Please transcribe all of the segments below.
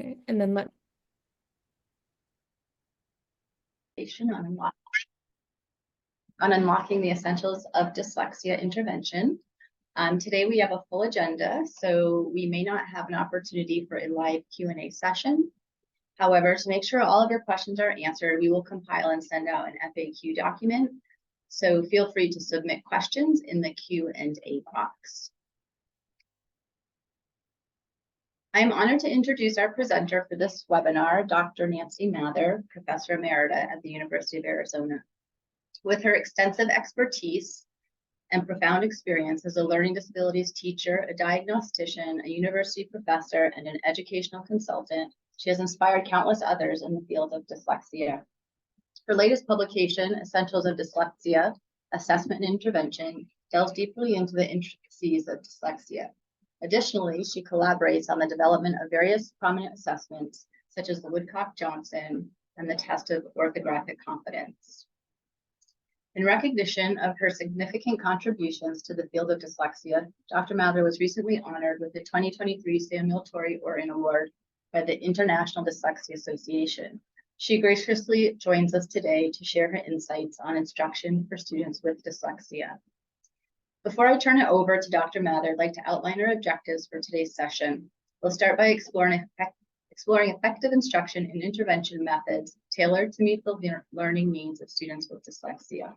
Okay, and then let on unlocking the essentials of dyslexia intervention. Today we have a full agenda, so we may not have an opportunity for a live Q&A session. However, to make sure all of your questions are answered, we will compile and send out an FAQ document. So feel free to submit questions in the Q&A box. I am honored to introduce our presenter for this webinar, Dr. Nancy Mather, Professor Emerita at the University of Arizona. With her extensive expertise and profound experience as a learning disabilities teacher, a diagnostician, a university professor, and an educational consultant, she has inspired countless others in the field of dyslexia. Her latest publication, Essentials of Dyslexia, Assessment and Intervention, delves deeply into the intricacies of dyslexia. Additionally, she collaborates on the development of various prominent assessments, such as the Woodcock-Johnson and the test of orthographic competence. In recognition of her significant contributions to the field of dyslexia, Dr. Mather was recently honored with the 2023 Samuel Torrey Orton Award by the International Dyslexia Association. She graciously joins us today to share her insights on instruction for students with dyslexia. Before I turn it over to Dr. Mather, I'd like to outline our objectives for today's session. We'll start by exploring effective instruction and intervention methods tailored to meet the learning needs of students with dyslexia.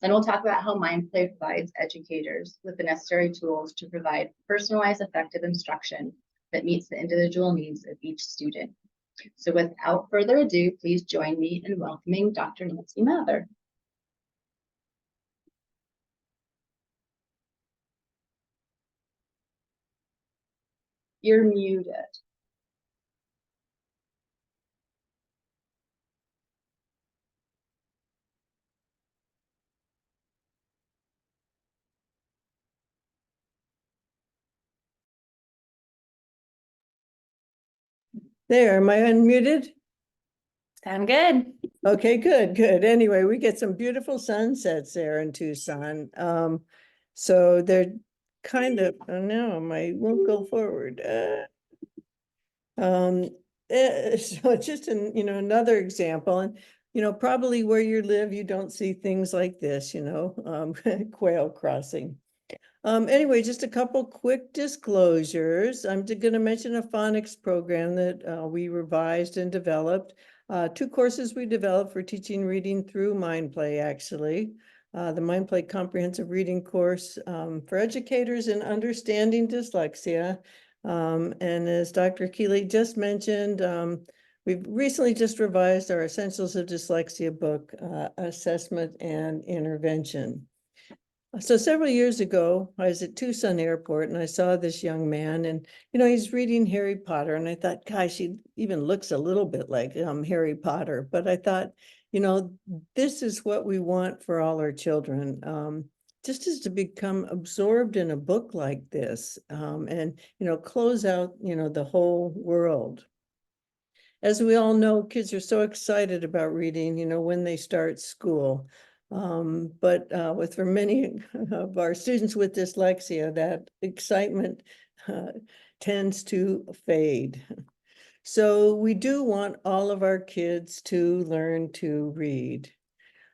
Then we'll talk about how MindPlay provides educators with the necessary tools to provide personalized, effective instruction that meets the individual needs of each student. So without further ado, please join me in welcoming Dr. Nancy Mather. You're muted. There, am I unmuted? sound good. Okay, good, good. Anyway, we get some beautiful sunsets there in Tucson. So they're kind of, oh no, my won't go forward. So it's just another example, and probably where you live, you don't see things like this, quail crossing. Anyway, just a couple quick disclosures. I'm going to mention a phonics program that we revised and developed. 2 courses we developed for teaching reading through MindPlay, actually. The MindPlay Comprehensive Reading course for educators in understanding dyslexia. And as Dr. Keeley just mentioned, we've recently just revised our Essentials of Dyslexia book, Assessment and Intervention. So several years ago, I was at Tucson Airport and I saw this young man, and he's reading Harry Potter, and I thought, gosh, he even looks a little bit like Harry Potter. But I thought, this is what we want for all our children, just as to become absorbed in a book like this, and close out the whole world. As we all know, kids are so excited about reading, when they start school. But for many of our students with dyslexia, that excitement tends to fade. So we do want all of our kids to learn to read.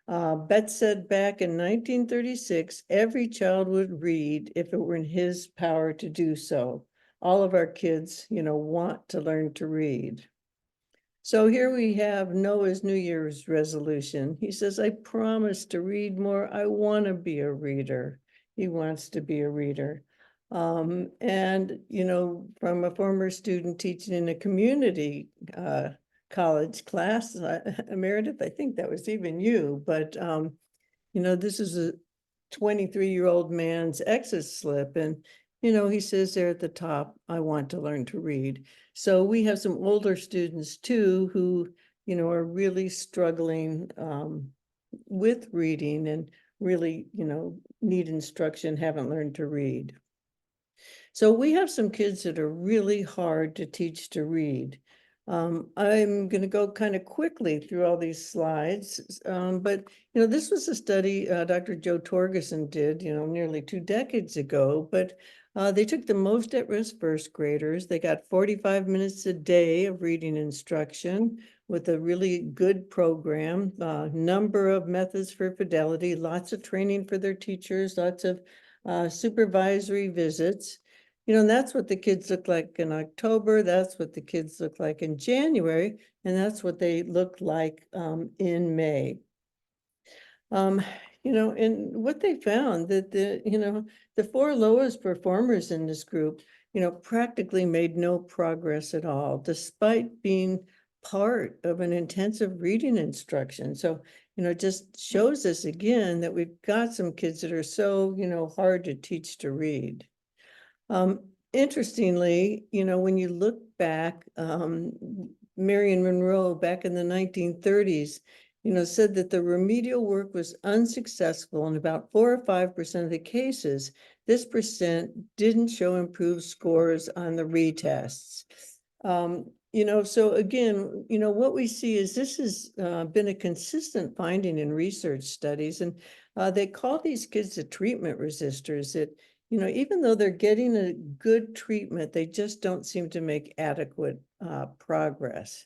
Betts said back in 1936, every child would read if it were in his power to do so. All of our kids, want to learn to read. So here we have Noah's New Year's resolution. He says, I promise to read more. I want to be a reader. He wants to be a reader. And, from a former student teaching in a community college class, Emerita, I think that was even you, but, this is a 23-year-old man's exit slip. And, he says there at the top, I want to learn to read. So we have some older students too, who, are really struggling with reading and really, need instruction, haven't learned to read. So we have some kids that are really hard to teach to read. I'm going to go kind of quickly through all these slides, but this was a study Dr. Joe Torgerson did, nearly 2 decades ago. But They took the most at-risk first graders. They got 45 minutes a day of reading instruction with a really good program, number of methods for fidelity, lots of training for their teachers, lots of supervisory visits. You know, and that's what the kids look like in October. That's what the kids look like in January. And that's what they look like in May. You know, and what they found that the four lowest performers in this group, practically made no progress at all, despite being part of an intensive reading instruction. So, it just shows us again that we've got some kids that are so, hard to teach to read. Interestingly, when you look back, Marion Monroe back in the 1930s, said that the remedial work was unsuccessful in about 4 or 5% of the cases. This percent didn't show improved scores on the retests. So again, what we see is this has been a consistent finding in research studies, and they call these kids the treatment resistors. That even though they're getting a good treatment, they just don't seem to make adequate progress.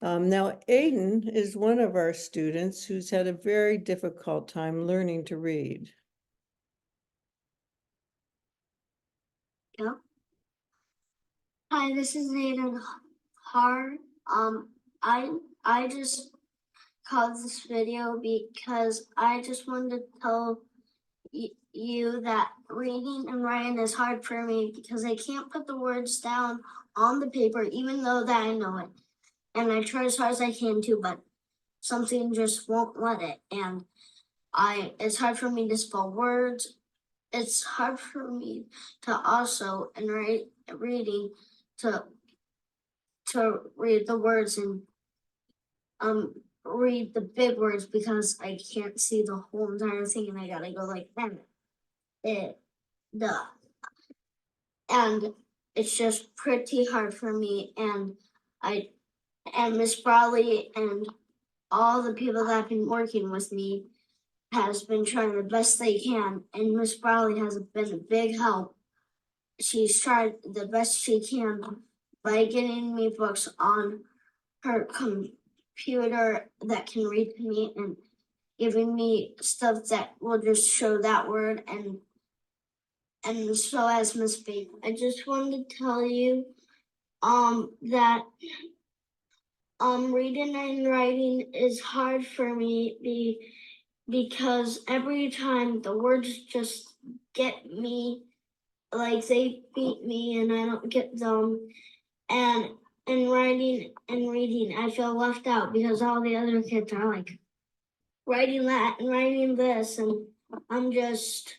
Now, Aiden is one of our students who's had a very difficult time learning to read. Yeah. Hi, this is Aiden Har. I just called this video because I just wanted to tell you that reading and writing is hard for me because I can't put the words down on the paper, even though that I know it. And I try as hard as I can to, but something just won't let it. And it's hard for me to spell words. It's hard for me to also, in reading, to read the words and read the big words because I can't see the whole entire thing and I gotta go like that. And it's just pretty hard for me, and Miss Brawley and all the people that have been working with me has been trying the best they can, and Miss Brawley has been a big help. She's tried the best she can by getting me books on her computer that can read to me and giving me stuff that will just show that word. And so as Miss B, I just wanted to tell you that reading and writing is hard for me because every time the words just get me, like they beat me and I don't get them. And in writing and reading, I feel left out because all the other kids are like writing that and writing this, and I'm just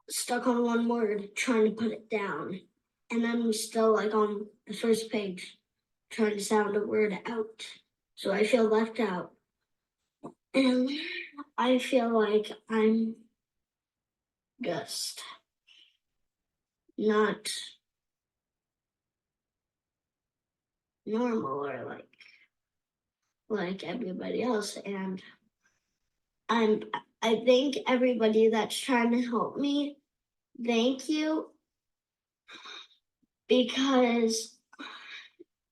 stuck on one word trying to put it down. And I'm still like on the first page trying to sound a word out. So I feel left out. And I feel like I'm just not normal or like everybody else. And I thank everybody that's trying to help me. Thank you, because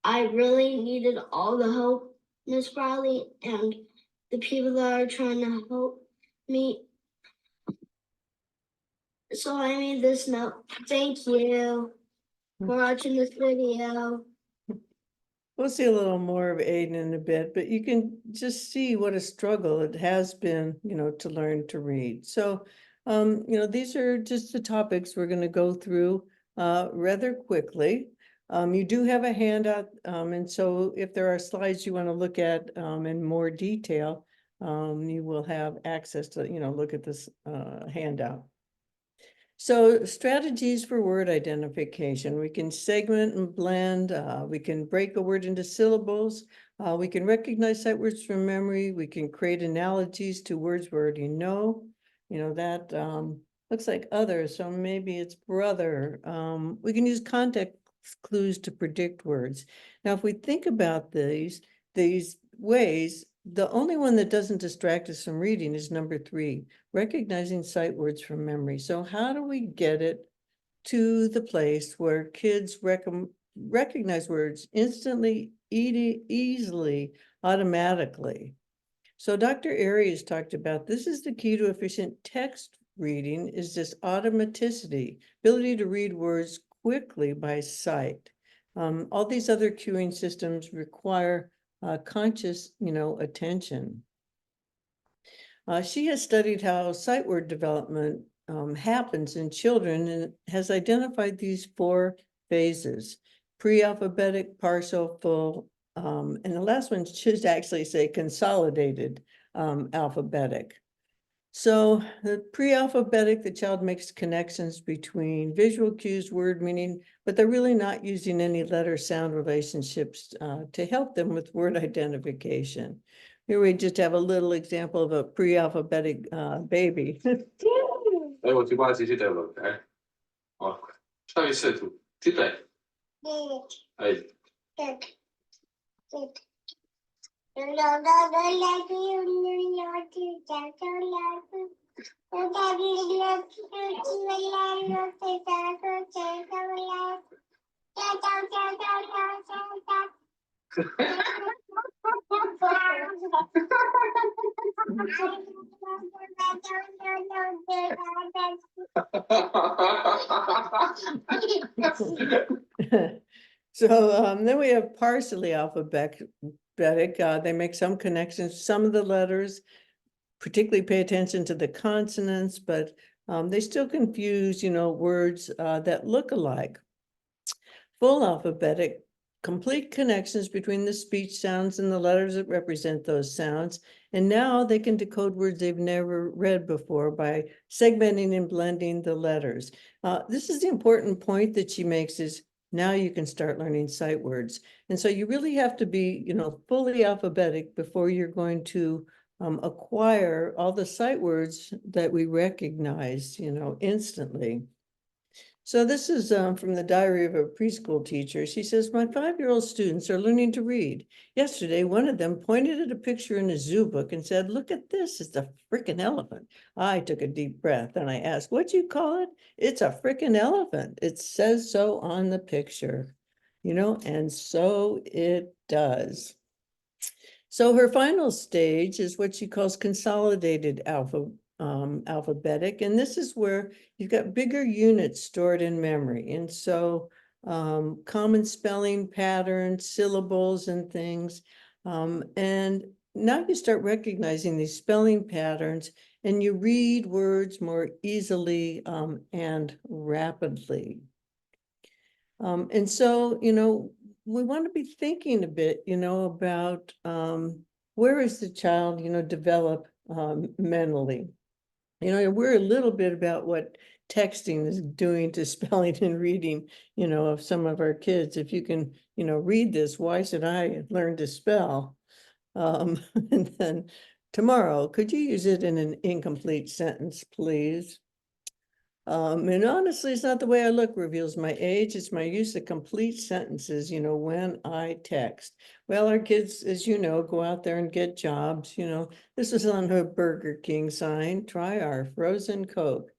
I really needed all the help, Miss Bradley, and the people that are trying to help me. So I made this note. Thank you for watching this video. We'll see a little more of Aiden in a bit, but you can just see what a struggle it has been, to learn to read. So, these are just the topics we're going to go through rather quickly. You do have a handout, and so if there are slides you want to look at in more detail, you will have access to, look at this handout. So strategies for word identification. We can segment and blend. We can break a word into syllables. We can recognize sight words from memory. We can create analogies to words we already know. That looks like other, so maybe it's brother. We can use context clues to predict words. Now, if we think about these ways, the only one that doesn't distract us from reading is number 3, recognizing sight words from memory. So how do we get it to the place where kids recognize words instantly, easily, automatically. So Dr. Aries talked about this is the key to efficient text reading is this automaticity, ability to read words quickly by sight. All these other cueing systems require conscious, attention. She has studied how sight word development happens in children and has identified these 4 phases: pre-alphabetic, partial, full, and the last one should actually say consolidated alphabetic. So the pre-alphabetic, the child makes connections between visual cues, word meaning, but they're really not using any letter sound relationships to help them with word identification. Here we just have a little example of a pre-alphabetic baby. 哎，我嘴巴继续带了，哎，好，上一次就记得，哎，So then we have partially alphabetic. They make some connections, some of the letters, particularly pay attention to the consonants, but they still confuse, words that look alike. Full alphabetic, complete connections between the speech sounds and the letters that represent those sounds. And now they can decode words they've never read before by segmenting and blending the letters. This is the important point that she makes is now you can start learning sight words. And so you really have to be, fully alphabetic before you're going to acquire all the sight words that we recognize, instantly. So this is from the diary of a preschool teacher. She says, my 5-year-old students are learning to read. Yesterday, one of them pointed at a picture in a zoo book and said, look at this, it's a freaking elephant. I took a deep breath and I asked, what'd you call it? It's a freaking elephant. It says so on the picture, and so it does. So her final stage is what she calls consolidated alphabetic. And this is where you've got bigger units stored in memory. And so common spelling patterns, syllables and things. And now you start recognizing these spelling patterns and you read words more easily and rapidly. And so, we want to be thinking a bit, about where is the child, develop mentally. We're a little bit about what texting is doing to spelling and reading, of some of our kids. If you can, read this, why should I learn to spell? And then tomorrow, could you use it in an incomplete sentence, please? And honestly, it's not the way I look reveals my age. It's my use of complete sentences, when I text. Well, our kids, as you know, go out there and get jobs. This is on her Burger King sign. Try our frozen Coke.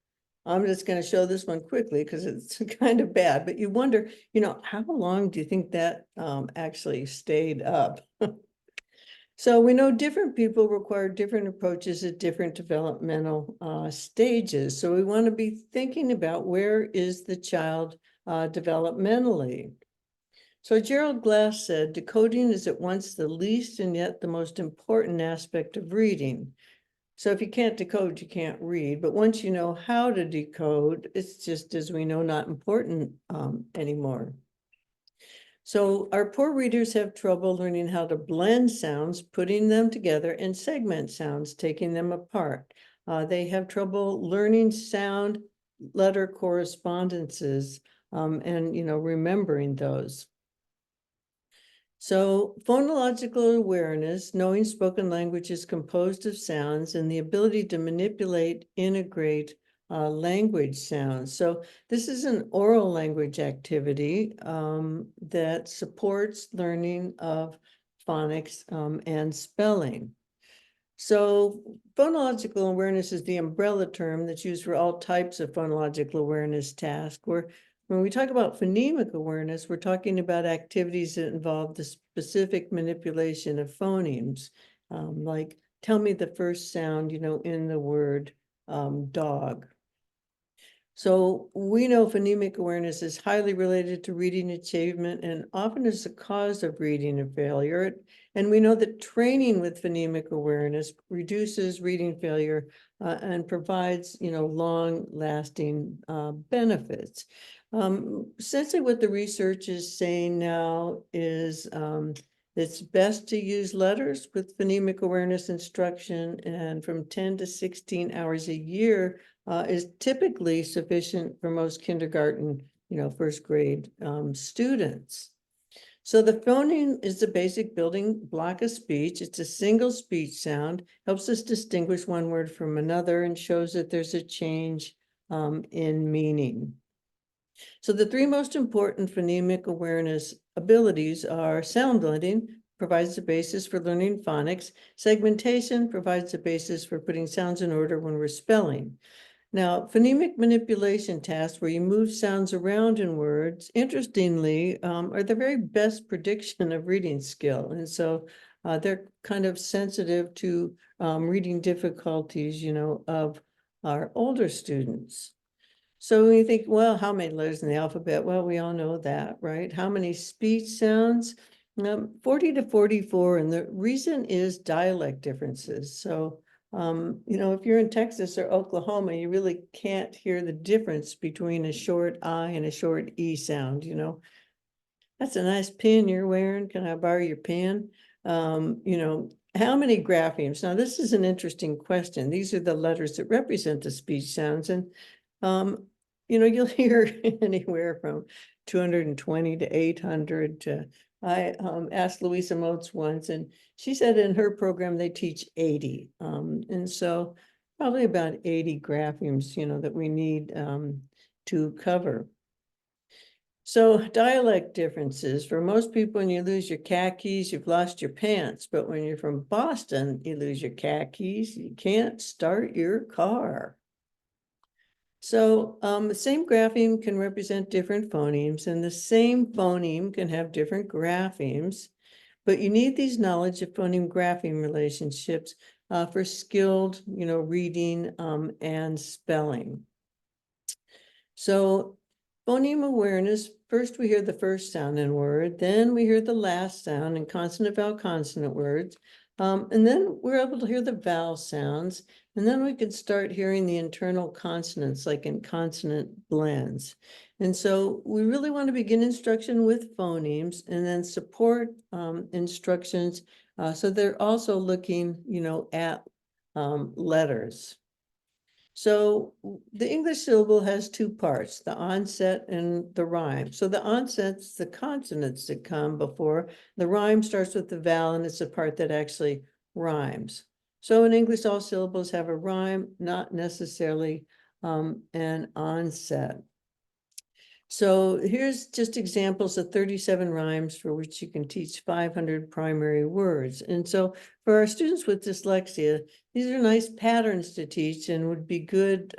I'm just going to show this one quickly because it's kind of bad, but you wonder, how long do you think that actually stayed up? So we know different people require different approaches at different developmental stages. So we want to be thinking about where is the child developmentally. So Gerald Glass said, decoding is at once the least and yet the most important aspect of reading. So if you can't decode, you can't read. But once you know how to decode, it's just, as we know, not important anymore. So our poor readers have trouble learning how to blend sounds, putting them together, and segment sounds, taking them apart. They have trouble learning sound letter correspondences and, remembering those. So phonological awareness, knowing spoken language is composed of sounds, and the ability to manipulate, integrate language sounds. So this is an oral language activity that supports learning of phonics and spelling. So phonological awareness is the umbrella term that's used for all types of phonological awareness tasks, where when we talk about phonemic awareness, we're talking about activities that involve the specific manipulation of phonemes, like tell me the first sound, in the word dog. So we know phonemic awareness is highly related to reading achievement and often is the cause of reading failure. And we know that training with phonemic awareness reduces reading failure and provides, long-lasting benefits. Essentially what the research is saying now is it's best to use letters with phonemic awareness instruction, and from 10 to 16 hours a year is typically sufficient for most kindergarten, first grade students. So the phoneme is the basic building block of speech. It's a single speech sound, helps us distinguish one word from another, and shows that there's a change in meaning. So the three most important phonemic awareness abilities are sound blending, provides the basis for learning phonics. Segmentation provides the basis for putting sounds in order when we're spelling. Now, phonemic manipulation tasks where you move sounds around in words, interestingly, are the very best prediction of reading skill. And so they're kind of sensitive to reading difficulties, of our older students. So when you think, well, how many letters in the alphabet? Well, we all know that, right? How many speech sounds? 40 to 44, and the reason is dialect differences. So if you're in Texas or Oklahoma, you really can't hear the difference between a short I and a short E sound, That's a nice pin you're wearing. Can I borrow your pen? How many graphemes? Now, this is an interesting question. These are the letters that represent the speech sounds. And, you'll hear anywhere from 220 to 800. I asked Louisa Motes once, and she said in her program they teach 80. And so probably about 80 graphemes, that we need to cover. So dialect differences. For most people, when you lose your khakis, you've lost your pants. But when you're from Boston, you lose your khakis, you can't start your car. So the same grapheme can represent different phonemes, and the same phoneme can have different graphemes. But you need these knowledge of phoneme grapheme relationships for skilled, reading and spelling. So phoneme awareness, first we hear the first sound in word, then we hear the last sound in consonant vowel consonant words, and then we're able to hear the vowel sounds, and then we can start hearing the internal consonants like in consonant blends. And so we really want to begin instruction with phonemes and then support instructions so they're also looking, at letters. So the English syllable has two parts, the onset and the rhyme. So the onset's the consonants that come before. The rhyme starts with the vowel, and it's the part that actually rhymes. So in English, all syllables have a rhyme, not necessarily an onset. So here's just examples of 37 rhymes for which you can teach 500 primary words. And so for our students with dyslexia, these are nice patterns to teach and would be good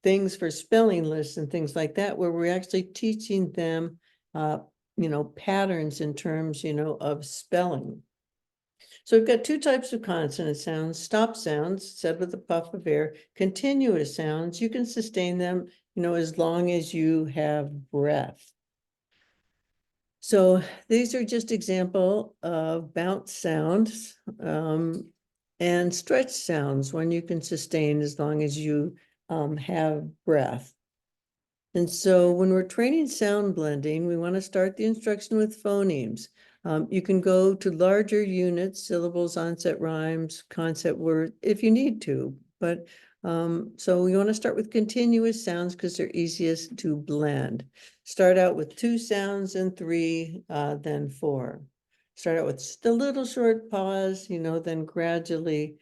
things for spelling lists and things like that, where we're actually teaching them, patterns in terms, of spelling. So we've got two types of consonant sounds: stop sounds, said with a puff of air, continuous sounds. You can sustain them, as long as you have breath. So these are just example of bounce sounds and stretch sounds, when you can sustain as long as you have breath. And so when we're training sound blending, we want to start the instruction with phonemes. You can go to larger units, syllables, onset rhymes, concept words, if you need to. But so we want to start with continuous sounds because they're easiest to blend. Start out with 2 sounds and 3, then 4. Start out with just a little short pause, then gradually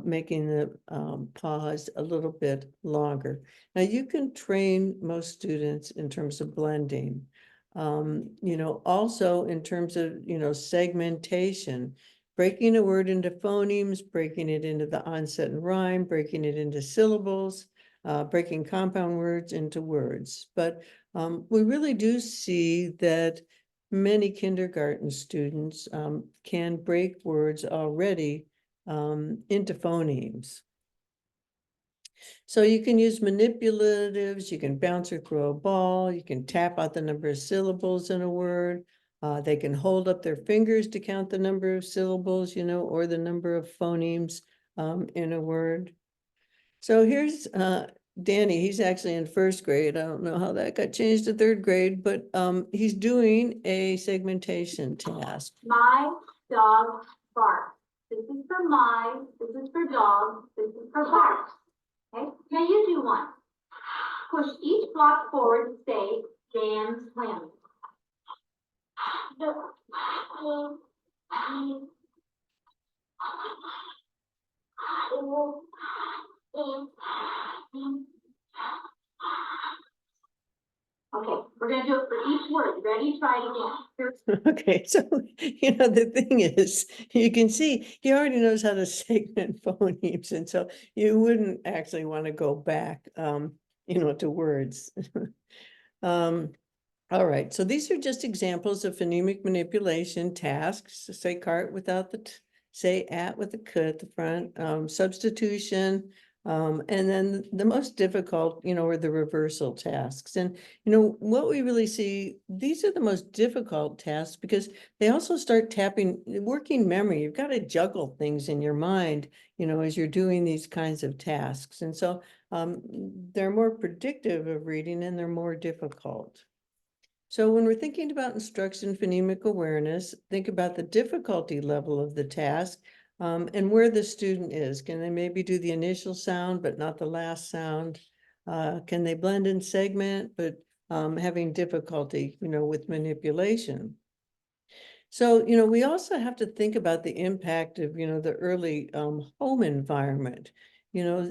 making the pause a little bit longer. Now you can train most students in terms of blending. Also in terms of, segmentation, breaking a word into phonemes, breaking it into the onset and rhyme, breaking it into syllables, breaking compound words into words. But we really do see that many kindergarten students can break words already into phonemes. So you can use manipulatives, you can bounce or throw a ball, you can tap out the number of syllables in a word. They can hold up their fingers to count the number of syllables, you know, or the number of phonemes in a word. So here's Danny, he's actually in first grade. I don't know how that got changed to third grade, but he's doing a segmentation task. My dog barks. This is for my, this is for dog, this is for bark. Okay, now you do one. Push each block forward to say Dan swims. Okay, we're gonna do it for each word. Ready? Try it again. Here. Okay, so, you know, the thing is, you can see, he already knows how to segment phonemes, and so you wouldn't actually want to go back, you know, to words. All right, so these are just examples of phonemic manipulation tasks. Say cart without the, say at with the k at the front, substitution, and then the most difficult, you know, are the reversal tasks. And, you know, what we really see, these are the most difficult tasks because they also start tapping working memory. You've got to juggle things in your mind, you know, as you're doing these kinds of tasks. And so they're more predictive of reading and they're more difficult. So when we're thinking about instruction phonemic awareness, think about the difficulty level of the task and where the student is. Can they maybe do the initial sound, but not the last sound? Can they blend and segment, but having difficulty, you know, with manipulation? So, you know, we also have to think about the impact of, you know, the early home environment. You know,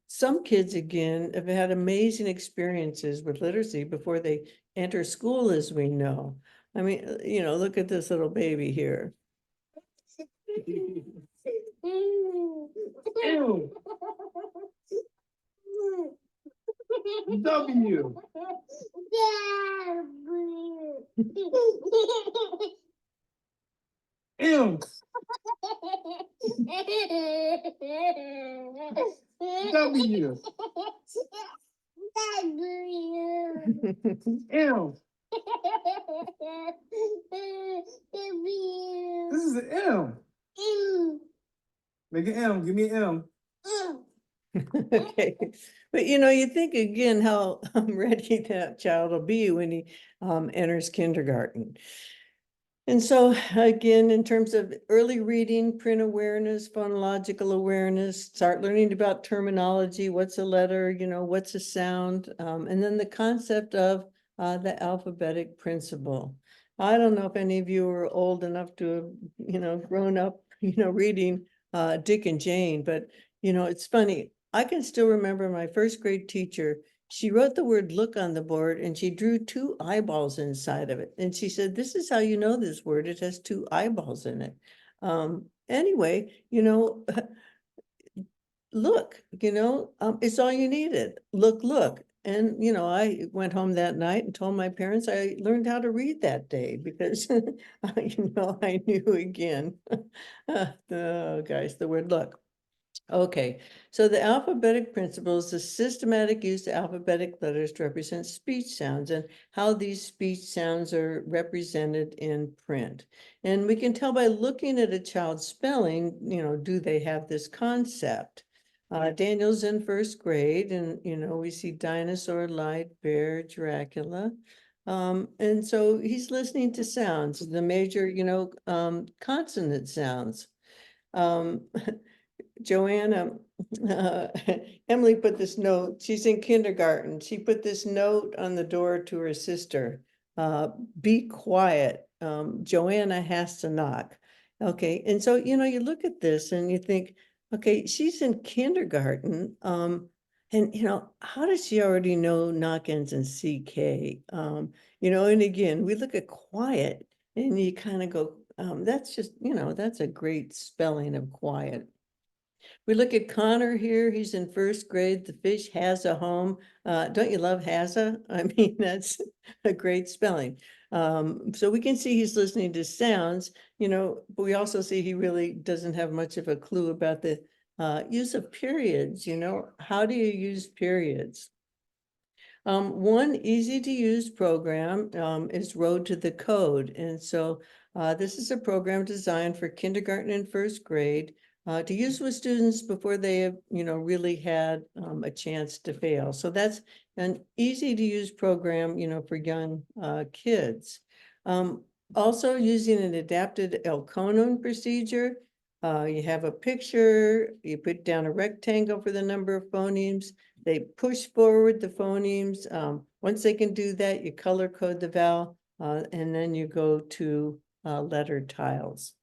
some kids, again, have had amazing experiences with literacy before they enter school, as we know. I mean, you know, look at this little baby here. W. M. W. M. This is an M. Make an M. Give me an M. Okay, but you know, you think again how ready that child will be when he enters kindergarten. And so again, in terms of early reading, print awareness, phonological awareness, start learning about terminology, what's a letter, you know, what's a sound, and then the concept of the alphabetic principle. I don't know if any of you are old enough to have, you know, grown up, you know, reading Dick and Jane, but, you know, it's funny. I can still remember my first grade teacher. She wrote the word look on the board and she drew 2 eyeballs inside of it. And she said, this is how you know this word. It has 2 eyeballs in it. Anyway, you know, look, you know, it's all you needed. Look. And, you know, I went home that night and told my parents I learned how to read that day because, you know, I knew again, oh, guys, the word look. Okay, so the alphabetic principle is the systematic use of alphabetic letters to represent speech sounds and how these speech sounds are represented in print. And we can tell by looking at a child's spelling, you know, do they have this concept? Daniel's in first grade and, you know, we see dinosaur, light, bear, Dracula. And so he's listening to sounds, the major, you know, consonant sounds. Joanna, Emily put this note, she's in kindergarten. She put this note on the door to her sister. Be quiet. Joanna has to knock. Okay, and so, you know, you look at this and you think, okay, she's in kindergarten. And, you know, how does she already know knock ends in CK? You know, and again, we look at quiet and you kind of go, that's just, that's a great spelling of quiet. We look at Connor here, he's in first grade, the fish has a home. Don't you love has a? I mean, that's a great spelling. So we can see he's listening to sounds, but we also see he really doesn't have much of a clue about the use of periods, how do you use periods? One easy to use program is Road to the Code. And so this is a program designed for kindergarten and first grade to use with students before they have, really had a chance to fail. So that's an easy to use program, for young kids. Also using an adapted Elkonon procedure. You have a picture, you put down a rectangle for the number of phonemes. They push forward the phonemes. Once they can do that, you color code the vowel, and then you go to letter tiles.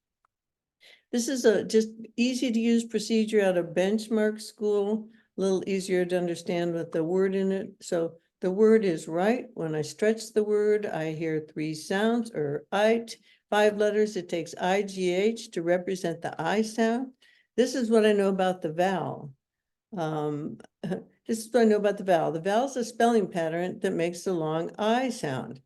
This is a just easy to use procedure out of Benchmark School, a little easier to understand with the word in it. So the word is right. When I stretch the word, I hear 3 sounds or it. 5 letters, it takes IGH to represent the I sound. This is what I know about the vowel. This is what I know about the vowel. The vowel is a spelling pattern that makes the long I sound.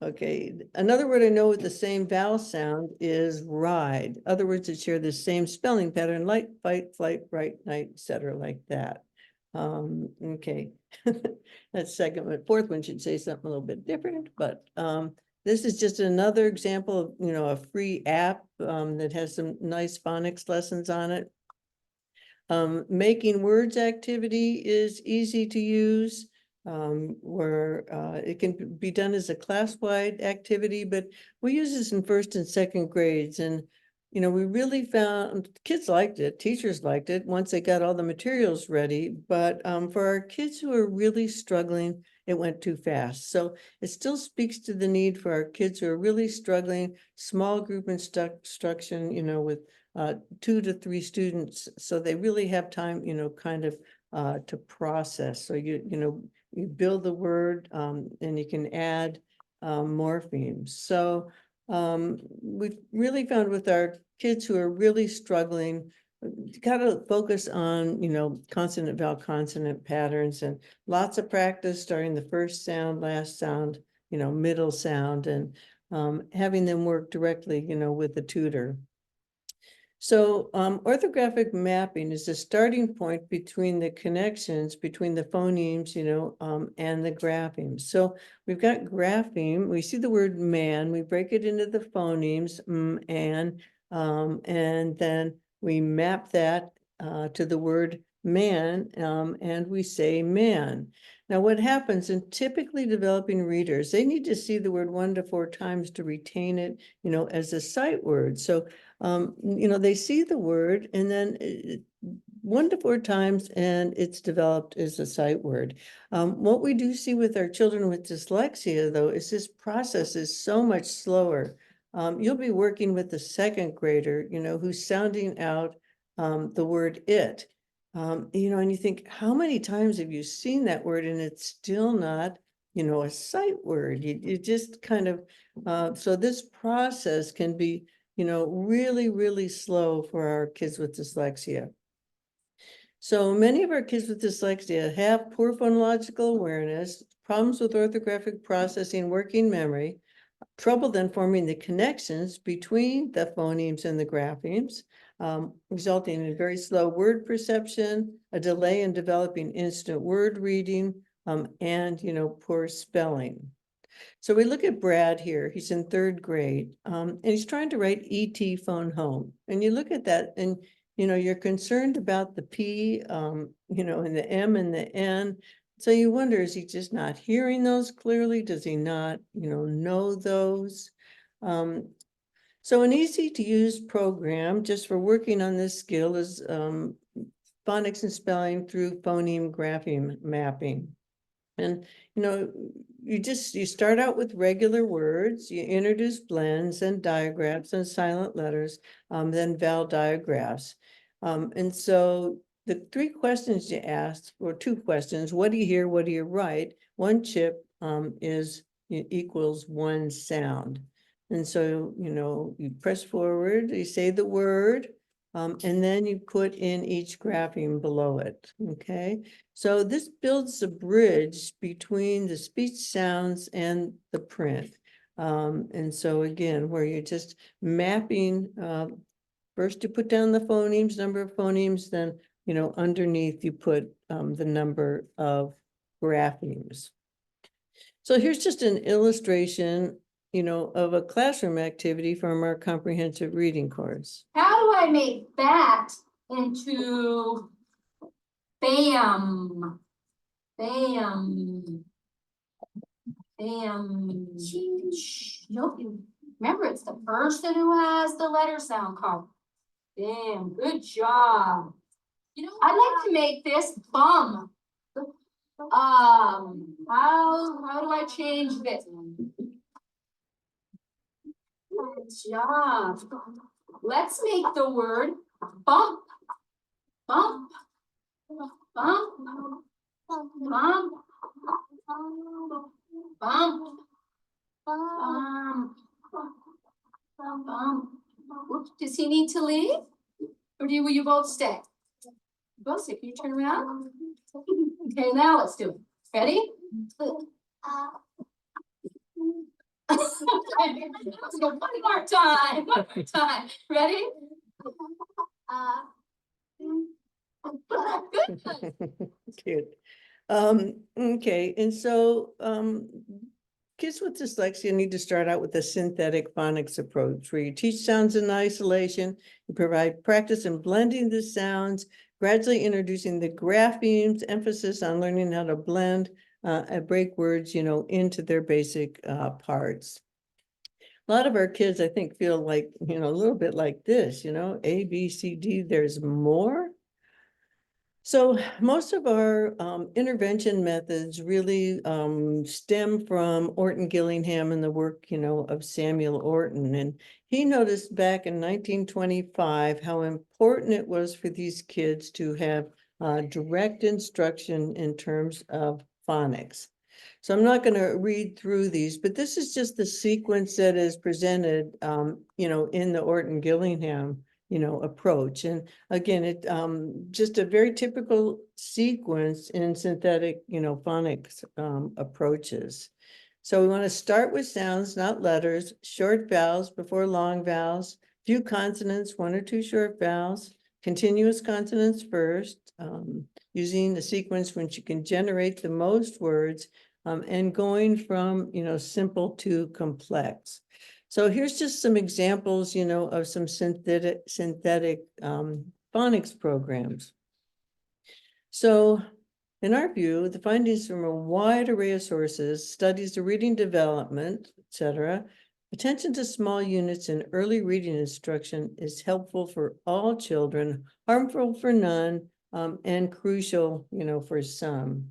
Okay, another word I know with the same vowel sound is ride. Other words that share the same spelling pattern, like fight, flight, bright, night, etc., like that. Okay, that second one, fourth one should say something a little bit different, but this is just another example of, a free app that has some nice phonics lessons on it. Making words activity is easy to use, where it can be done as a class-wide activity, but we use this in first and second grades. And, we really found kids liked it, teachers liked it once they got all the materials ready. But for our kids who are really struggling, it went too fast. So it still speaks to the need for our kids who are really struggling, small group instruction, with 2 to 3 students, so they really have time, kind of to process. So you build the word and you can add morphemes. So we've really found with our kids who are really struggling, got to focus on, consonant vowel consonant patterns and lots of practice starting the first sound, last sound, middle sound, and having them work directly, with the tutor. So orthographic mapping is the starting point between the connections between the phonemes, and the graphemes. So we've got grapheme, we see the word man, we break it into the phonemes, and then we map that to the word man, and we say man. Now what happens in typically developing readers, they need to see the word 1 to 4 times to retain it, as a sight word. So they see the word and then 1 to 4 times and it's developed as a sight word. What we do see with our children with dyslexia, though, is this process is so much slower. You'll be working with a second grader, who's sounding out the word it. And you think, how many times have you seen that word and it's still not, a sight word? You just kind of, so this process can be, really, really slow for our kids with dyslexia. So many of our kids with dyslexia have poor phonological awareness, problems with orthographic processing, working memory, trouble then forming the connections between the phonemes and the graphemes, resulting in very slow word perception, a delay in developing instant word reading, and, poor spelling. So we look at Brad here, he's in 3rd grade, and he's trying to write ET phone home. And you look at that and, you're concerned about the P, and the M and the N. So you wonder, is he just not hearing those clearly? Does he not, know those? So an easy to use program just for working on this skill is phonics and spelling through phoneme grapheme mapping. And, you start out with regular words, you introduce blends and diagraphs and silent letters, then vowel diagraphs. And so the 3 questions you ask, or 2 questions, what do you hear, what do you write? 1 chip equals 1 sound. And so, you know, you press forward, you say the word, and then you put in each grapheme below it, okay? So this builds a bridge between the speech sounds and the print. And so again, where you're just mapping, first you put down the phonemes, number of phonemes, then, you know, underneath you put the number of graphemes. So here's just an illustration, you know, of a classroom activity from our comprehensive reading course. How do I make that into bam? Bam. Bam. Nope, remember, it's the person who has the letter sound card. Bam, good job. You know, I'd like to make this bum. How do I change this? Good job. Let's make the word bump. Bump. Bump. Bump. Bump. Bump. Oops, does he need to leave? Or will you both stay? Both stay. Can you turn around? Okay, now let's do it. Ready? Let's go one more time. One more time. Ready? Good. Cute. Okay, and so kids with dyslexia need to start out with a synthetic phonics approach where you teach sounds in isolation, you provide practice in blending the sounds, gradually introducing the graphemes, emphasis on learning how to blend and break words, you know, into their basic parts. A lot of our kids, I think, feel like, you know, a little bit like this, you know, A, B, C, D, there's more. So most of our intervention methods really stem from Orton Gillingham and the work, you know, of Samuel Orton. And he noticed back in 1925 how important it was for these kids to have direct instruction in terms of phonics. So I'm not going to read through these, but this is just the sequence that is presented, you know, in the Orton Gillingham, you know, approach. And again, it just a very typical sequence in synthetic, you know, phonics approaches. So we want to start with sounds, not letters, short vowels before long vowels, few consonants, one or two short vowels, continuous consonants first, using a sequence which you can generate the most words, and going from, you know, simple to complex. So here's just some examples, you know, of some synthetic phonics programs. So in our view, the findings from a wide array of sources, studies the reading development, etc., attention to small units in early reading instruction is helpful for all children, harmful for none, and crucial, you know, for some.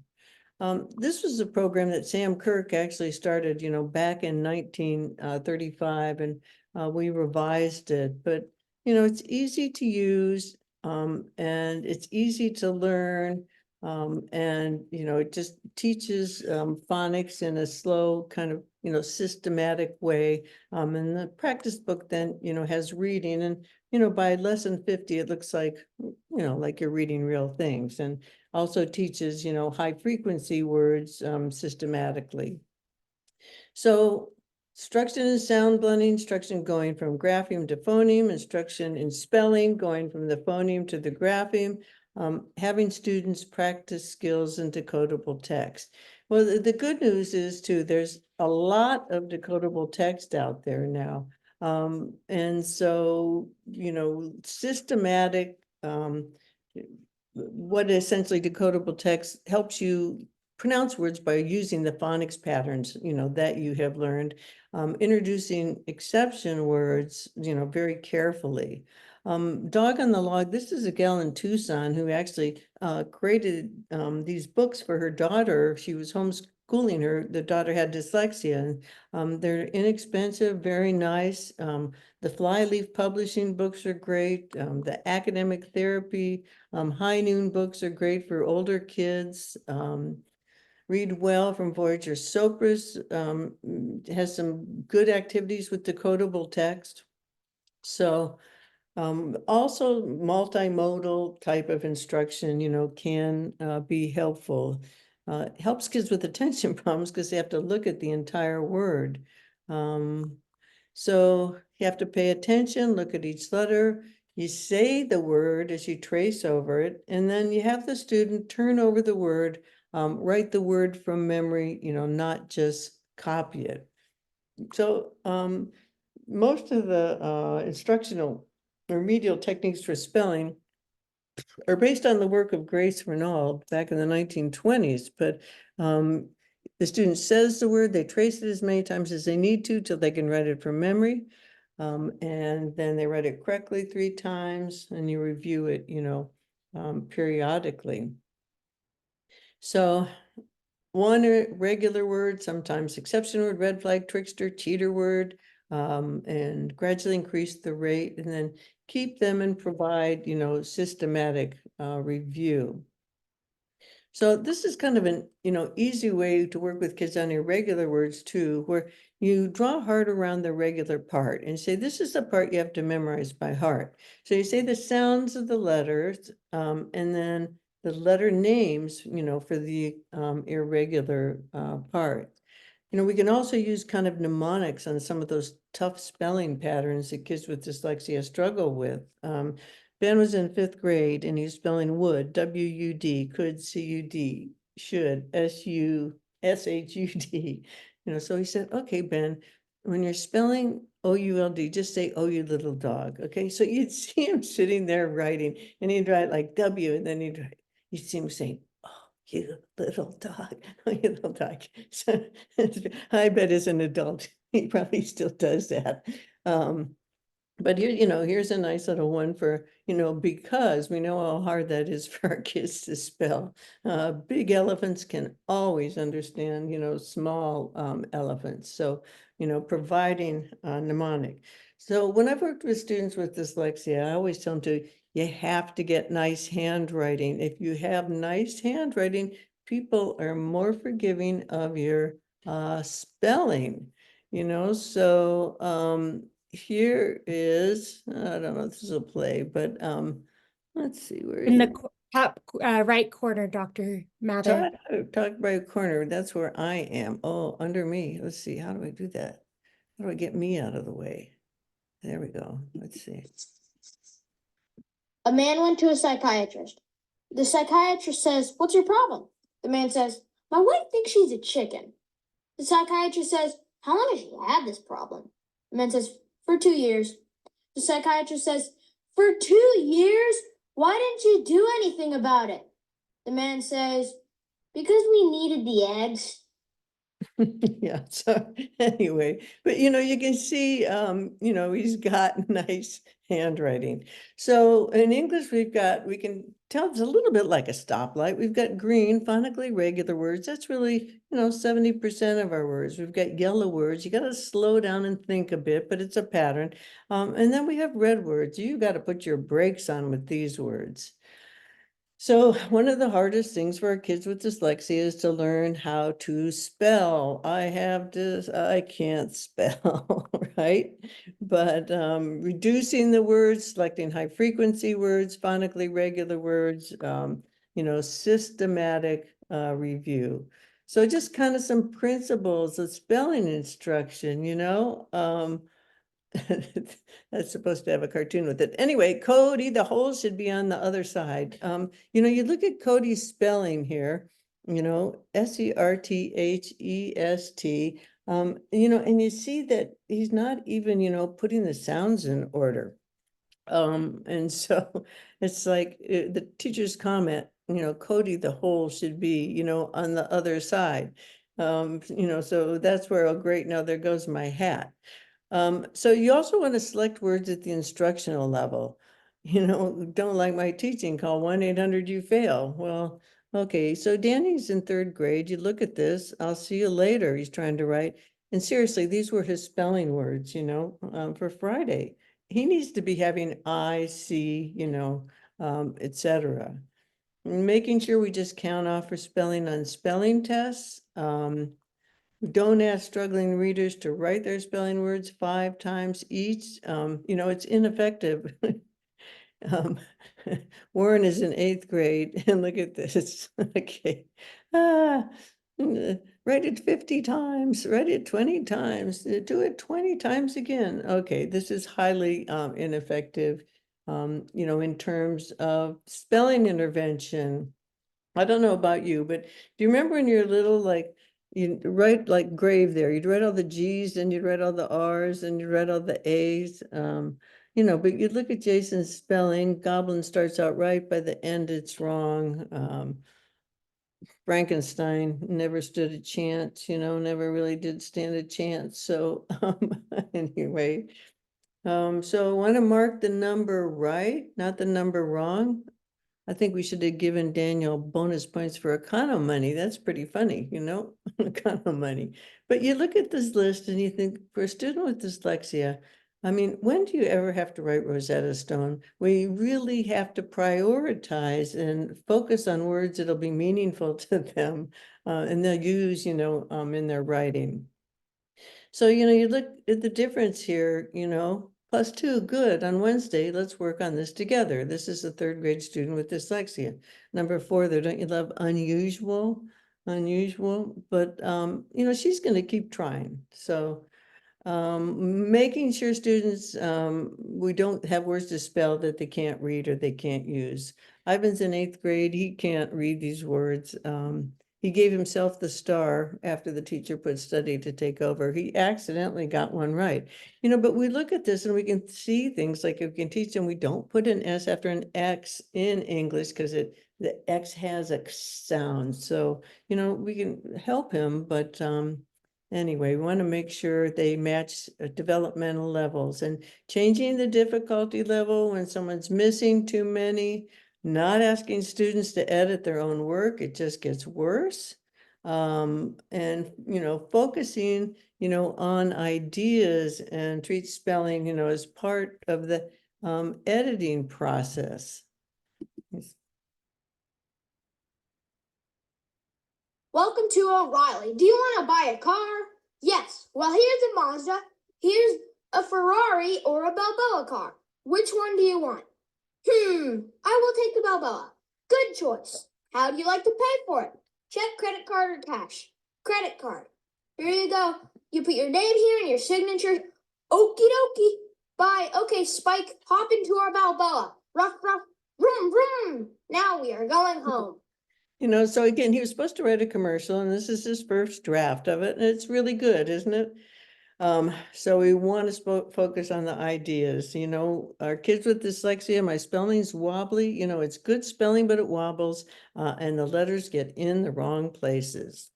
This was a program that Sam Kirk actually started, you know, back in 1935, and we revised it. But, you know, it's easy to use, and it's easy to learn, and, you know, it just teaches phonics in a slow kind of, you know, systematic way. And the practice book then, you know, has reading, and, you know, by lesson 50, it looks like, you know, like you're reading real things. And also teaches, you know, high frequency words systematically. So instruction in sound blending, instruction going from grapheme to phoneme, instruction in spelling, going from the phoneme to the grapheme, having students practice skills in decodable text. Well, the good news is too, there's a lot of decodable text out there now. And so, you know, systematic, what essentially decodable text helps you pronounce words by using the phonics patterns, you know, that you have learned, introducing exception words, you know, very carefully. Dog on the Log, this is a gal in Tucson who actually created these books for her daughter. She was homeschooling her. The daughter had dyslexia, and they're inexpensive, very nice. The Flyleaf Publishing books are great. The academic therapy High Noon books are great for older kids. read well from Voyager Sopris, has some good activities with decodable text. So also multimodal type of instruction, can be helpful. Helps kids with attention problems because they have to look at the entire word. So you have to pay attention, look at each letter. You say the word as you trace over it, and then you have the student turn over the word, write the word from memory, not just copy it. So most of the instructional remedial techniques for spelling are based on the work of Grace Renaud back in the 1920s, but the student says the word, they trace it as many times as they need to till they can write it from memory. And then they write it correctly 3 times and you review it, periodically. So one regular word, sometimes exception word, red flag, trickster, cheater word, and gradually increase the rate and then keep them and provide, systematic review. So this is kind of an, easy way to work with kids on irregular words too, where you draw heart around the regular part and say, this is the part you have to memorize by heart. So you say the sounds of the letters, and then the letter names, for the irregular part. We can also use kind of mnemonics on some of those tough spelling patterns that kids with dyslexia struggle with. Ben was in 5th grade and he's spelling would, W-U-D, could, C-U-D, should, S-U-S-H-U-D. So he said, okay, Ben, when you're spelling O-U-L-D, just say, oh, you little dog. Okay, so you'd see him sitting there writing and he'd write like W and then you'd see him saying, you little dog, oh, you little dog. So I bet as an adult, he probably still does that. But here, here's a nice little one for, because we know how hard that is for our kids to spell. Big elephants can always understand, small elephants. So, providing mnemonic. So when I've worked with students with dyslexia, I always tell them you have to get nice handwriting. If you have nice handwriting, people are more forgiving of your spelling, so here is, I don't know if this is a play, but let's see, where is In the it? top right corner, Dr. Mather. Talk right corner, that's where I am. Oh, under me. Let's see, how do I do that? How do I get me out of the way? There we go. Let's see. A man went to a psychiatrist. The psychiatrist says, "What's your problem?" The man says, "My wife thinks she's a chicken." The psychiatrist says, "How long has she had this problem?" The man says, "For 2 years." The psychiatrist says, "For 2 years? Why didn't you do anything about it?" The man says, "Because we needed the eggs." Yeah, so anyway, but you can see, he's got nice handwriting. So in English, we can tell it's a little bit like a stoplight. We've got green, phonically regular words. That's really, 70% of our words. We've got yellow words. You got to slow down and think a bit, but it's a pattern. And then we have red words. You got to put your brakes on with these words. So one of the hardest things for our kids with dyslexia is to learn how to spell. I can't spell, right? But reducing the words, selecting high frequency words, phonically regular words, systematic review. So just kind of some principles of spelling instruction, that's supposed to have a cartoon with it. Anyway, Cody, the hole should be on the other side. You look at Cody's spelling here, Serthes, and you see that he's not even, putting the sounds in order. And so it's like the teacher's comment, Cody, the hole should be, on the other side. So that's where, oh, great, now there goes my hat. So you also want to select words at the instructional level. Don't like my teaching, call 1-800-YOU-FAIL. Well, okay, so Danny's in 3rd grade. You look at this, I'll see you later. He's trying to write. And seriously, these were his spelling words, for Friday. He needs to be having I, see, etc. making sure we just count off for spelling on spelling tests. Don't ask struggling readers to write their spelling words 5 times each. You know, it's ineffective. Um, Warren is in 8th grade, and look at this. Okay. Ah, write it 50 times, write it 20 times, do it 20 times again. Okay, this is highly ineffective, you know, in terms of spelling intervention. I don't know about you, but do you remember when you're little, like, you write like grave there, you'd write all the G's and you'd write all the R's and you'd write all the A's, you know, but you'd look at Jason's spelling, goblin starts out right, by the end it's wrong. Frankenstein never stood a chance, you know, never really did stand a chance. So anyway, so I want to mark the number right, not the number wrong. I think we should have given Daniel bonus points for econo money. That's pretty funny, you know, econo money. But you look at this list and you think, for a student with dyslexia, I mean, when do you ever have to write Rosetta Stone? We really have to prioritize and focus on words that'll be meaningful to them, and they'll use, you know, in their writing. So, you know, you look at the difference here, you know, +2, good. On Wednesday, let's work on this together. This is a 3rd grade student with dyslexia. Number 4 there, don't you love unusual? Unusual, but, you know, she's going to keep trying. So, making sure students, we don't have words to spell that they can't read or they can't use. Ivan's in 8th grade. He can't read these words. He gave himself the star after the teacher put study to take over. He accidentally got one right. You know, but we look at this and we can see things like if we can teach them, we don't put an S after an X in English because the X has a sound. So, you know, we can help him, but anyway, we want to make sure they match developmental levels, and changing the difficulty level when someone's missing too many, not asking students to edit their own work, it just gets worse. And, you know, focusing, you know, on ideas and treat spelling, you know, as part of the editing process. Welcome to O'Reilly. Do you want to buy a car? Yes. Well, here's a Mazda, here's a Ferrari, or a Balboa car. Which one do you want? I will take the Balboa. Good choice. How do you like to pay for it? Check, credit card, or cash? Credit card. Here you go. You put your name here and your signature. Okie dokie. Bye. Okay, Spike, hop into our Balboa. Ruff, ruff, vroom, vroom. Now we are going home. You know, so again, he was supposed to write a commercial, and this is his first draft of it, and it's really good, isn't it? So we want to focus on the ideas. You know, our kids with dyslexia, my spelling's wobbly, you know, it's good spelling, but it wobbles, and the letters get in the wrong places.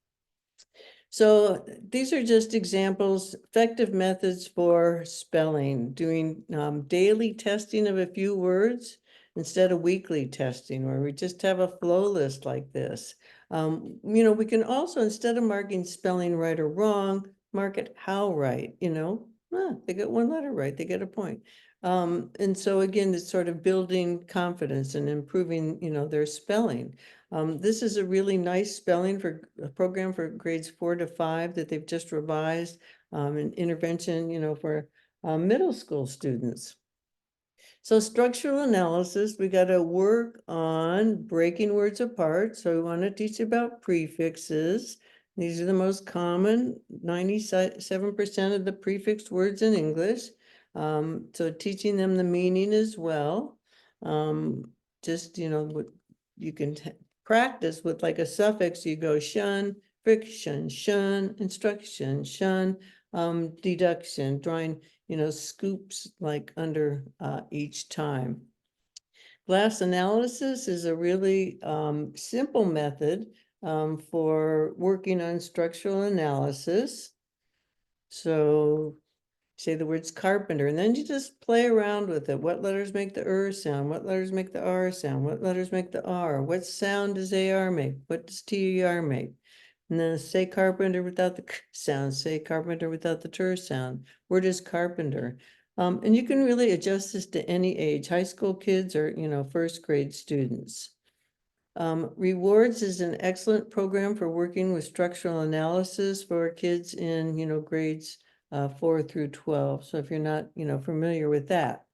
So these are just examples, effective methods for spelling, doing daily testing of a few words instead of weekly testing, where we just have a flow list like this. You know, we can also, instead of marking spelling right or wrong, mark it how right, you know, they get 1 letter right, they get a point. And so again, it's sort of building confidence and improving, you know, their spelling. This is a really nice spelling for a program for grades 4 to 5 that they've just revised, an intervention, you know, for middle school students. So structural analysis, we got to work on breaking words apart. So we want to teach about prefixes. These are the most common, 97% of the prefixed words in English. So teaching them the meaning as well. Just, you know, what you can practice with like a suffix, you go shun, friction, shun, instruction, shun, deduction, drawing, you know, scoops like under each time. Glass analysis is a really simple method for working on structural analysis. So say the words carpenter, and then you just play around with it. What letters make the R sound? What letters make the R sound? What letters make the R? What sound does AR make? What does TER make? And then say carpenter without the k sound, say carpenter without the ter sound. Where does carpenter? And you can really adjust this to any age, high school kids or, you know, 1st grade students. Rewards is an excellent program for working with structural analysis for kids in, grades 4 through 12. So if you're not, familiar with that.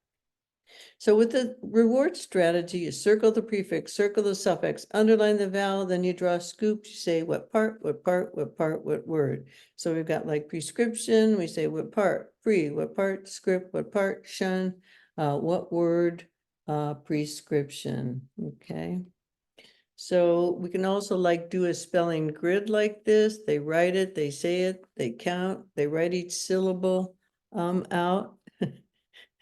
So with the reward strategy, you circle the prefix, circle the suffix, underline the vowel, then you draw scoops, you say what part, what part, what part, what word. So we've got like prescription, we say what part, free, what part, script, what part, shun, what word, prescription, okay. So we can also like do a spelling grid like this. They write it, they say it, they count, they write each syllable out.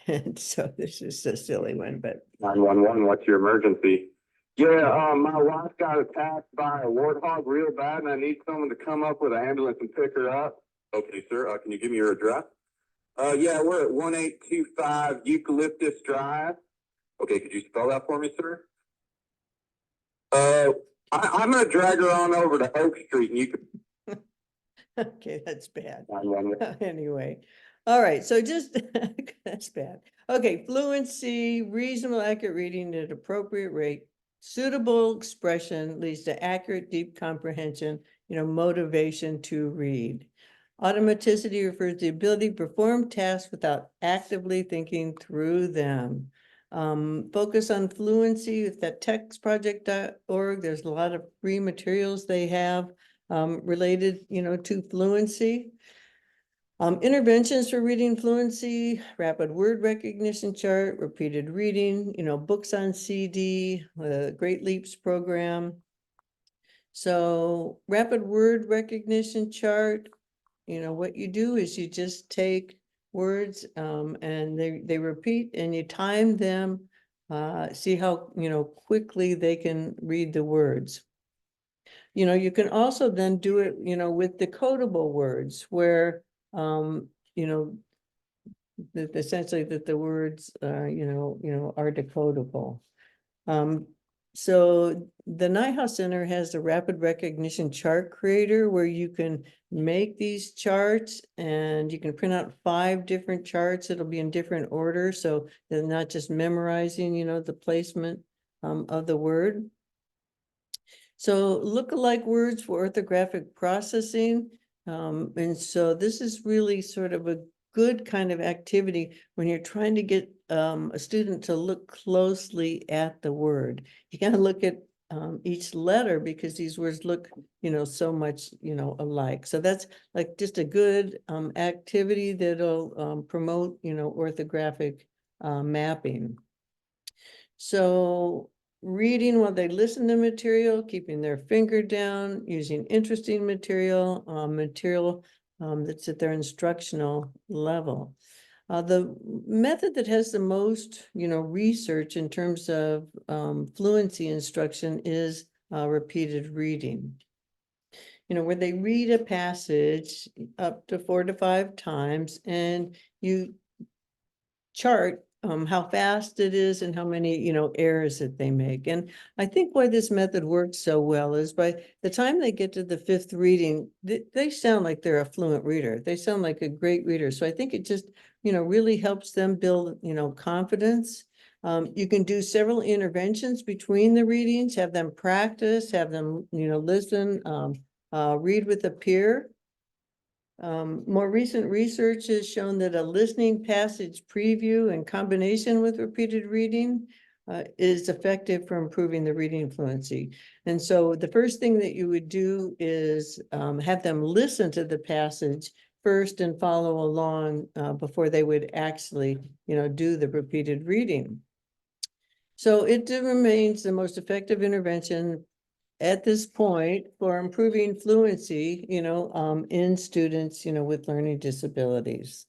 And so this is a silly one, but 911, what's your emergency? Yeah, my wife got attacked by a warthog real bad, and I need someone to come up with an ambulance and pick her up. Okay, sir. Can you give me your address? Yeah, we're at 1825 Eucalyptus Drive. Okay, could you spell that for me, sir? I'm gonna drag her on over to Oak Street, and you can. okay, that's bad. 911. Anyway, all right, so just, that's bad. Okay, fluency, reasonable, accurate reading at appropriate rate, suitable expression leads to accurate, deep comprehension, motivation to read. Automaticity refers to the ability to perform tasks without actively thinking through them. Focus on fluency with that textproject.org. There's a lot of free materials they have related, to fluency. Interventions for reading fluency, rapid word recognition chart, repeated reading, books on CD, Great Leaps program. So rapid word recognition chart, what you do is you just take words and they repeat and you time them, see how, quickly they can read the words. You can also then do it, with decodable words where, essentially that the words, are decodable. So the Nyhouse Center has the rapid recognition chart creator where you can make these charts and you can print out 5 different charts. It'll be in different order. So they're not just memorizing, the placement of the word. So look-alike words for orthographic processing. And so this is really sort of a good kind of activity when you're trying to get a student to look closely at the word. You gotta look at each letter because these words look, so much, alike. So that's like just a good activity that'll promote, orthographic mapping. So reading while they listen to material, keeping their finger down, using interesting material, that's at their instructional level. The method that has the most, research in terms of fluency instruction is repeated reading. Where they read a passage up to 4 to 5 times and you chart how fast it is and how many, errors that they make. And I think why this method works so well is by the time they get to the 5th reading, they sound like they're a fluent reader. They sound like a great reader. So I think it just, really helps them build, confidence. You can do several interventions between the readings, have them practice, have them, listen, read with a peer. More recent research has shown that a listening passage preview in combination with repeated reading is effective for improving the reading fluency. And so the first thing that you would do is have them listen to the passage first and follow along before they would actually, do the repeated reading. So it remains the most effective intervention at this point for improving fluency, in students, with learning disabilities.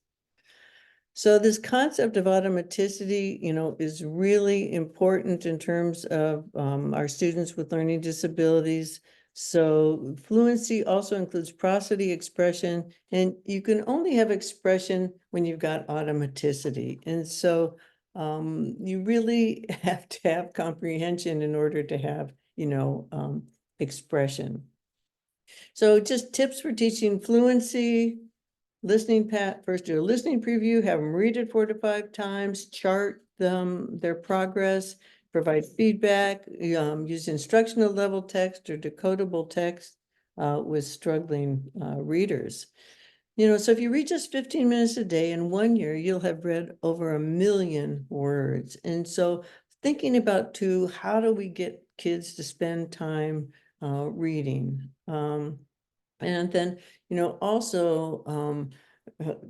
So this concept of automaticity, is really important in terms of our students with learning disabilities. So fluency also includes prosody, expression, and you can only have expression when you've got automaticity. And so you really have to have comprehension in order to have expression. So just tips for teaching fluency, listening, first do a listening preview, have them read it 4 to 5 times, chart them, their progress, provide feedback, use instructional level text or decodable text with struggling readers. You know, so if you read just 15 minutes a day in 1 year, you'll have read over 1 million words. And so thinking about too, how do we get kids to spend time reading? And then, you know, also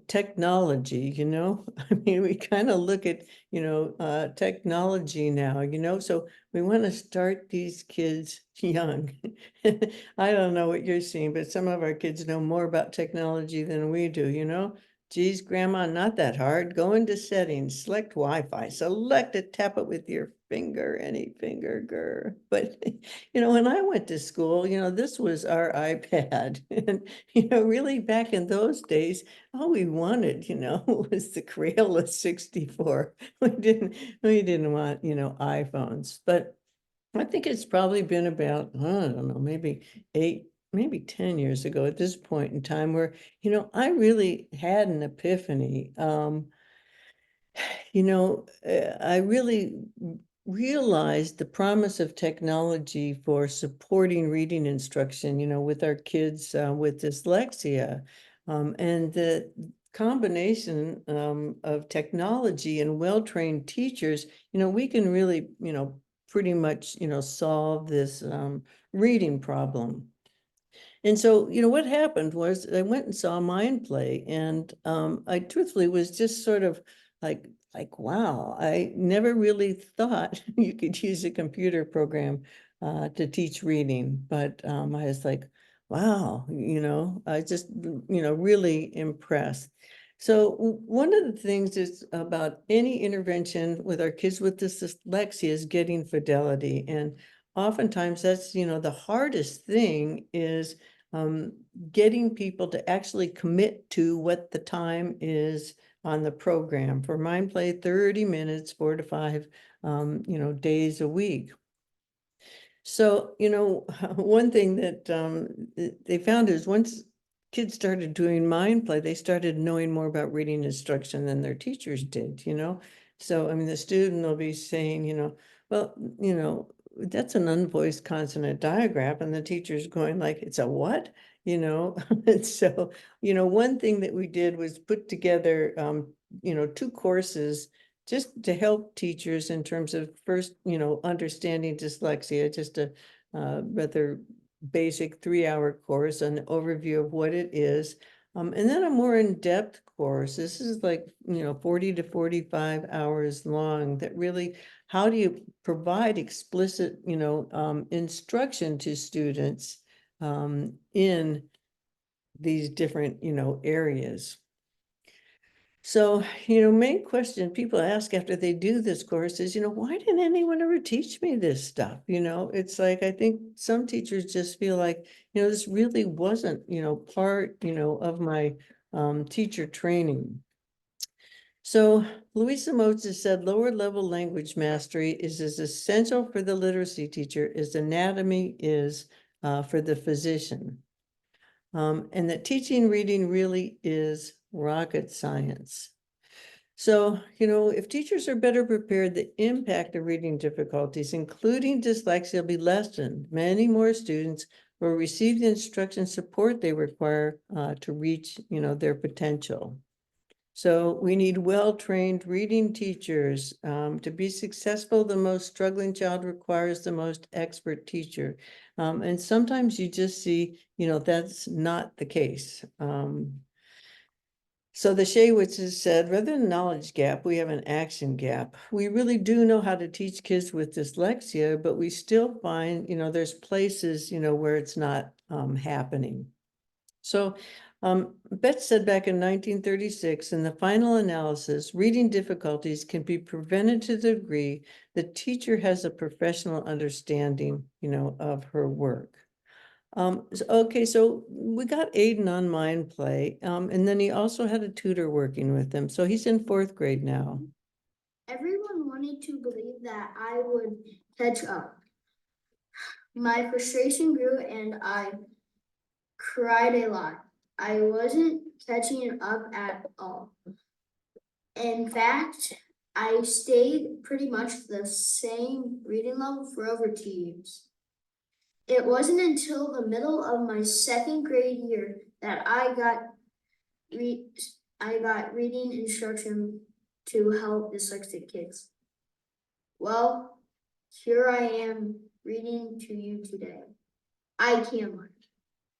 technology, you know, I mean, we kind of look at, you know, technology now, you know, so we want to start these kids young. I don't know what you're seeing, but some of our kids know more about technology than we do, you know. Geez, grandma, not that hard. Go into settings, select Wi-Fi, select it, tap it with your finger, any finger, grr. But, you know, when I went to school, you know, this was our iPad. And, you know, really back in those days, all we wanted, you know, was the Crayola 64. We didn't want, you know, iPhones. But I think it's probably been about, I don't know, maybe 10 years ago at this point in time where, you know, I really had an epiphany. You know, I really realized the promise of technology for supporting reading instruction, you know, with our kids with dyslexia. And the combination of technology and well-trained teachers, you know, we can really, you know, pretty much, you know, solve this reading problem. And so, you know, what happened was I went and saw MindPlay, and I truthfully was just sort of like, wow, I never really thought you could use a computer program to teach reading. But I was like, wow, you know, I just, you know, really impressed. So one of the things is about any intervention with our kids with dyslexia is getting fidelity. And oftentimes that's, you know, the hardest thing is getting people to actually commit to what the time is on the program. For MindPlay, 30 minutes, 4 to 5, you know, days a week. So, you know, one thing that they found is once kids started doing MindPlay, they started knowing more about reading instruction than their teachers did, you know. So, I mean, the student will be saying, you know, well, you know, that's an unvoiced consonant diagram, and the teacher's going like, it's a what? You know. And so, you know, one thing that we did was put together, you know, 2 courses just to help teachers in terms of first, you know, understanding dyslexia, just a rather basic 3-hour course, an overview of what it is. And then a more in-depth course. This is like, you know, 40 to 45 hours long that really, how do you provide explicit, you know, instruction to students in these different, you know, areas. So, you know, main question people ask after they do this course is, you know, why didn't anyone ever teach me this stuff? You know, it's like, I think some teachers just feel like, you know, this really wasn't, you know, part, you know, of my teacher training. So Louisa Moses said lower level language mastery is as essential for the literacy teacher as anatomy is for the physician. And that teaching reading really is rocket science. So, you know, if teachers are better prepared, the impact of reading difficulties, including dyslexia, will be lessened. Many more students will receive the instruction support they require to reach, you know, their potential. So we need well-trained reading teachers. To be successful, the most struggling child requires the most expert teacher. And sometimes you just see, you know, that's not the case. So the Shaywitz has said, rather than knowledge gap, we have an action gap. We really do know how to teach kids with dyslexia, but we still find, you know, there's places, you know, where it's not happening. So Betts said back in 1936, in the final analysis, reading difficulties can be prevented to the degree the teacher has a professional understanding, you know, of her work. Okay, so we got Aiden on MindPlay, and then he also had a tutor working with him. So he's in 4th grade now. Everyone wanted to believe that I would catch up. My frustration grew and I cried a lot. I wasn't catching up at all. In fact, I stayed pretty much the same reading level for over 2 years. It wasn't until the middle of my 2nd grade year that I got reading instruction to help dyslexic kids. Well, here I am reading to you today. I can learn.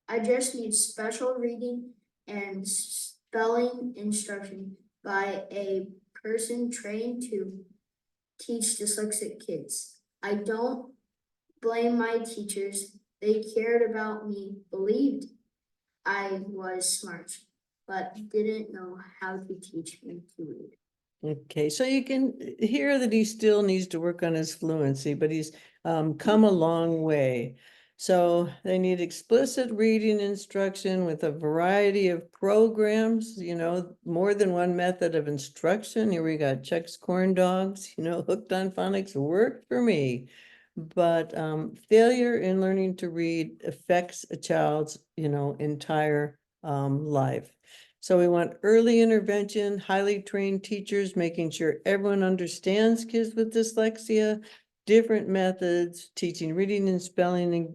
I just need special reading and spelling instruction by a person trained to teach dyslexic kids. I don't blame my teachers. They cared about me, believed I was smart, but didn't know how to teach me to read. Okay, so you can hear that he still needs to work on his fluency, but he's come a long way. So they need explicit reading instruction with a variety of programs, more than one method of instruction. Here we got Chuck's Corn Dogs, hooked on phonics worked for me. But failure in learning to read affects a child's, entire life. So we want early intervention, highly trained teachers, making sure everyone understands kids with dyslexia, different methods, teaching reading and spelling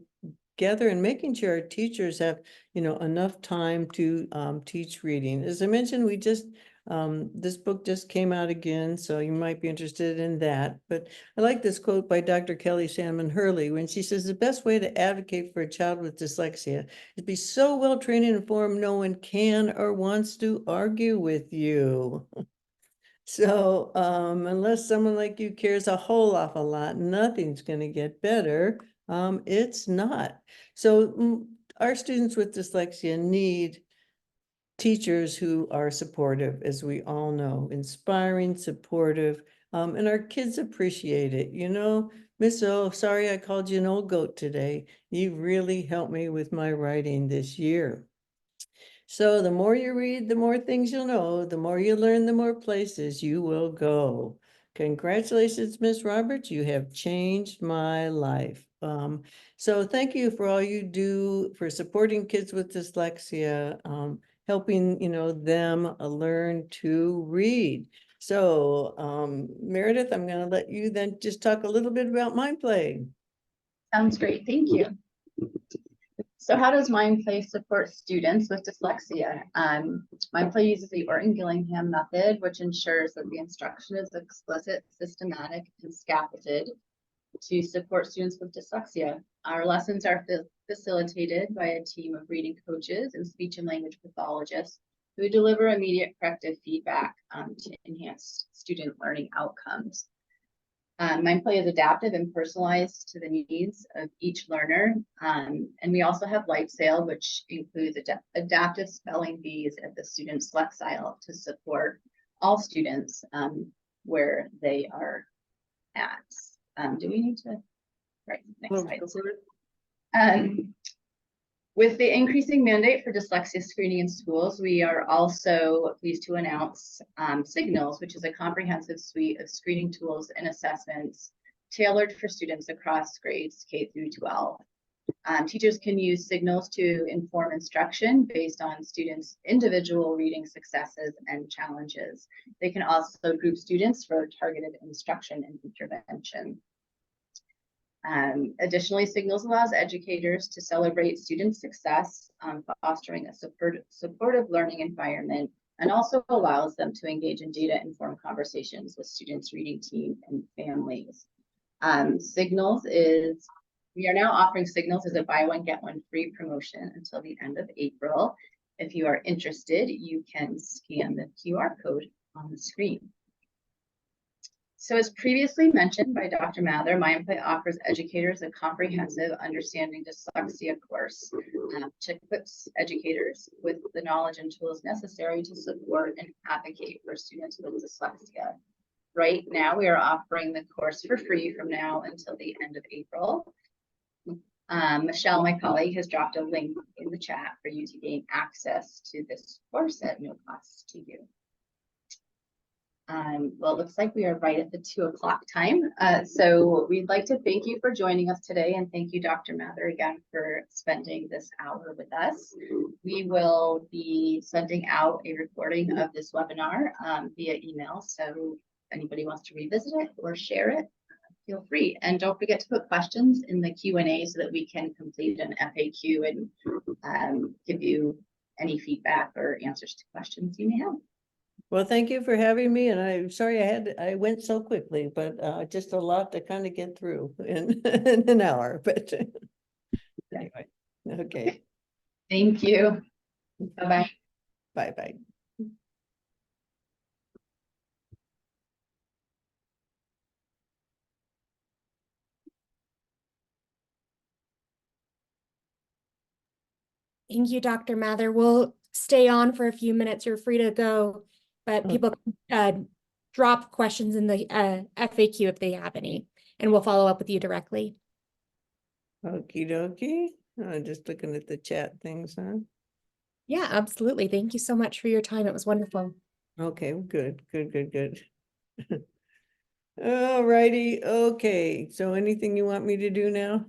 together, and making sure our teachers have, enough time to teach reading. As I mentioned, we just, this book just came out again, so you might be interested in that. But I like this quote by Dr. Kelly Sandman Hurley when she says, the best way to advocate for a child with dyslexia is be so well trained and informed no one can or wants to argue with you. So unless someone like you cares a whole awful lot, nothing's going to get better. It's not. So our students with dyslexia need teachers who are supportive, as we all know, inspiring, supportive, and our kids appreciate it. Miss O, sorry I called you an old goat today. You really helped me with my writing this year. So the more you read, the more things you'll know. The more you learn, the more places you will go. Congratulations, Miss Roberts. You have changed my life. So thank you for all you do for supporting kids with dyslexia, helping, them learn to read. So Meredith, I'm going to let you then just talk a little bit about MindPlay. Sounds great, thank you. So how does MindPlay support students with dyslexia? MindPlay uses the Orton-Gillingham method, which ensures that the instruction is explicit, systematic, and scaffolded to support students with dyslexia. Our lessons are facilitated by a team of reading coaches and speech and language pathologists who deliver immediate corrective feedback to enhance student learning outcomes. MindPlay is adaptive and personalized to the needs of each learner. And we also have LifeSail, which includes adaptive spelling bees at the student select style to support all students where they are at. Do we need to? Right, next slide. With the increasing mandate for dyslexia screening in schools, we are also pleased to announce Signals, which is a comprehensive suite of screening tools and assessments tailored for students across grades K through 12. Teachers can use Signals to inform instruction based on students' individual reading successes and challenges. They can also group students for targeted instruction and intervention. Additionally, Signals allows educators to celebrate student success, fostering a supportive learning environment, and also allows them to engage in data-informed conversations with students, reading team, and families. We are now offering Signals as a buy one, get one free promotion until the end of April. If you are interested, you can scan the QR code on the screen. So as previously mentioned by Dr. Mather, MindPlay offers educators a comprehensive Understanding Dyslexia course to equip educators with the knowledge and tools necessary to support and advocate for students with dyslexia. Right now, we are offering the course for free from now until the end of April. Michelle, my colleague, has dropped a link in the chat for you to gain access to this course at no cost to you. Well, it looks like we are right at the 2 o'clock time. So we'd like to thank you for joining us today, and thank you, Dr. Mather, again for spending this hour with us. We will be sending out a recording of this webinar via email. So anybody wants to revisit it or share it, feel free. And don't forget to put questions in the Q&A so that we can complete an FAQ and give you any feedback or answers to questions you may have. Well, thank you for having me, and I'm sorry I went so quickly, but just a lot to kind of get through in, in an hour, but anyway, okay, Thank you. Bye-bye. bye-bye. Thank you, Dr. Mather. We'll stay on for a few minutes. You're free to go, but people drop questions in the FAQ if they have any, and we'll follow up with you directly. Okie dokie. I'm just looking at the chat things, huh? Yeah, absolutely. Thank you so much for your time. It was wonderful. Okay, good. All righty, okay, so anything you want me to do now?